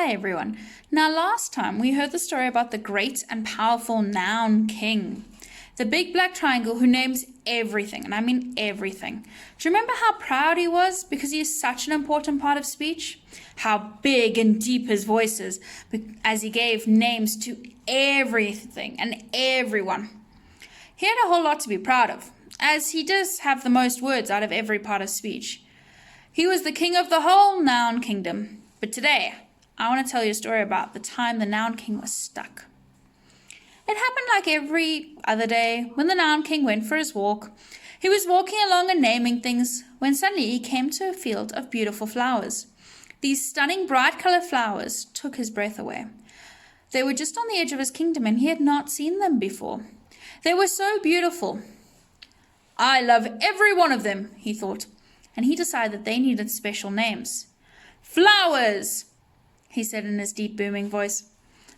Hi everyone. Now last time we heard the story about the great and powerful noun king. The big black triangle who names everything, and I mean everything. Do you remember how proud he was because he is such an important part of speech? How big and deep his voice is as he gave names to everything and everyone. He had a whole lot to be proud of, as he does have the most words out of every part of speech. He was the king of the whole noun kingdom. But today, I want to tell you a story about the time the noun king was stuck. It happened like every other day when the noun king went for his walk. He was walking along and naming things when suddenly he came to a field of beautiful flowers. These stunning bright colored flowers took his breath away. They were just on the edge of his kingdom and he had not seen them before. They were so beautiful. I love every one of them, he thought, and he decided that they needed special names. Flowers, he said in his deep booming voice.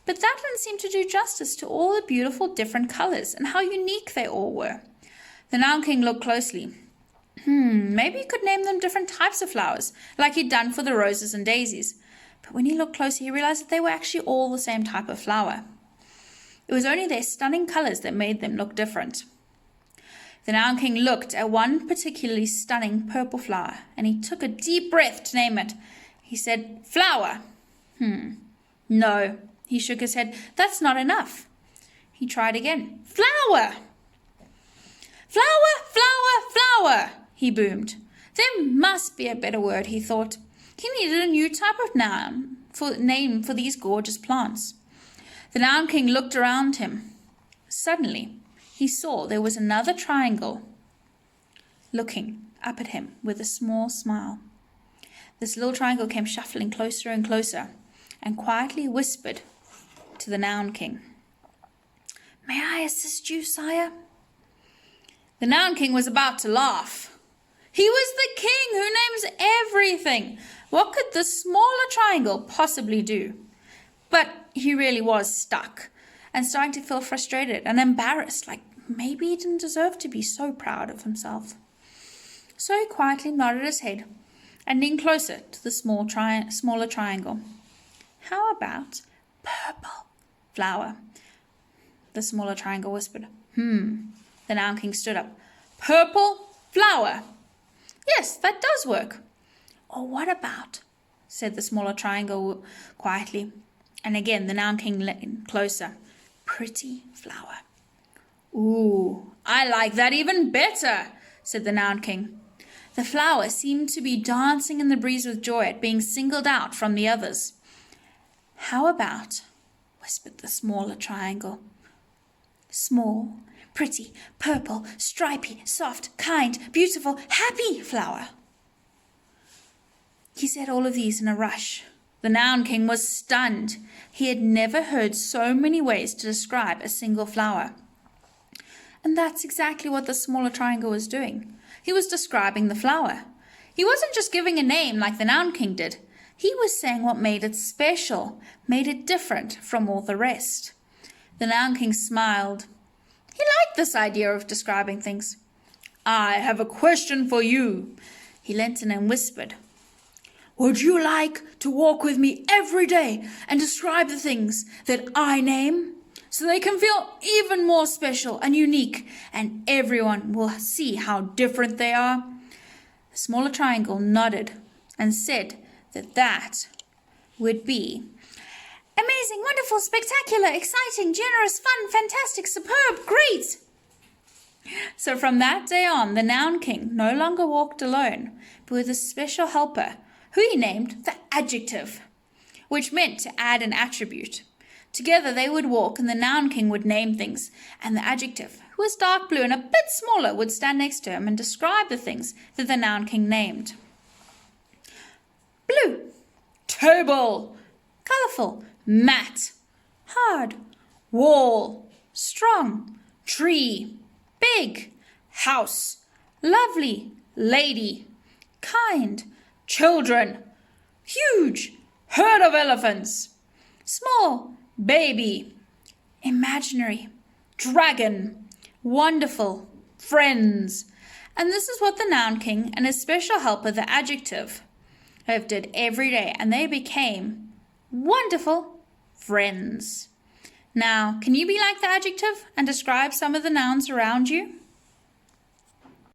But that didn't seem to do justice to all the beautiful different colors and how unique they all were. The noun king looked closely. Maybe he could name them different types of flowers, like he'd done for the roses and daisies. But when he looked closer, he realized that they were actually all the same type of flower. It was only their stunning colors that made them look different. The noun king looked at one particularly stunning purple flower, and he took a deep breath to name it. He said, flower. No, he shook his head. That's not enough. He tried again. Flower. Flower, flower, flower, he boomed. There must be a better word, he thought. He needed a new type of name for these gorgeous plants. The noun king looked around him. Suddenly, he saw there was another triangle looking up at him with a small smile. This little triangle came shuffling closer and closer and quietly whispered to the noun king. May I assist you, sire? The noun king was about to laugh. He was the king who names everything. What could the smaller triangle possibly do? But he really was stuck and starting to feel frustrated and embarrassed, like maybe he didn't deserve to be so proud of himself. So he quietly nodded his head and leaned closer to the smaller triangle. How about purple flower? The smaller triangle whispered. The noun king stood up. Purple flower. Yes, that does work. Or what about, said the smaller triangle quietly. And again, the noun king leaned closer. Pretty flower. Ooh, I like that even better, said the noun king. The flower seemed to be dancing in the breeze with joy at being singled out from the others. How about, whispered the smaller triangle, small, pretty, purple, stripy, soft, kind, beautiful, happy flower. He said all of these in a rush. The noun king was stunned. He had never heard so many ways to describe a single flower. And that's exactly what the smaller triangle was doing. He was describing the flower. He wasn't just giving a name like the noun king did. He was saying what made it special, made it different from all the rest. The noun king smiled. He liked this idea of describing things. I have a question for you. He leant in and whispered. Would you like to walk with me every day and describe the things that I name? So they can feel even more special and unique, and everyone will see how different they are. The smaller triangle nodded and said that would be amazing, wonderful, spectacular, exciting, generous, fun, fantastic, superb, great. So from that day on, the noun king no longer walked alone, but with a special helper, who he named the Adjective, which meant to add an attribute. Together they would walk and the noun king would name things, and the Adjective, who was dark blue and a bit smaller, would stand next to him and describe the things that the noun king named. Blue, table, colourful, matte, hard, wall, strong, tree, big, house, lovely, lady, kind, children, huge, herd of elephants, small, baby, imaginary, dragon, wonderful, friends. And this is what the noun king and his special helper, the Adjective, did every day, and they became Wonderful. Friends. Now, can you be like the adjective and describe some of the nouns around you?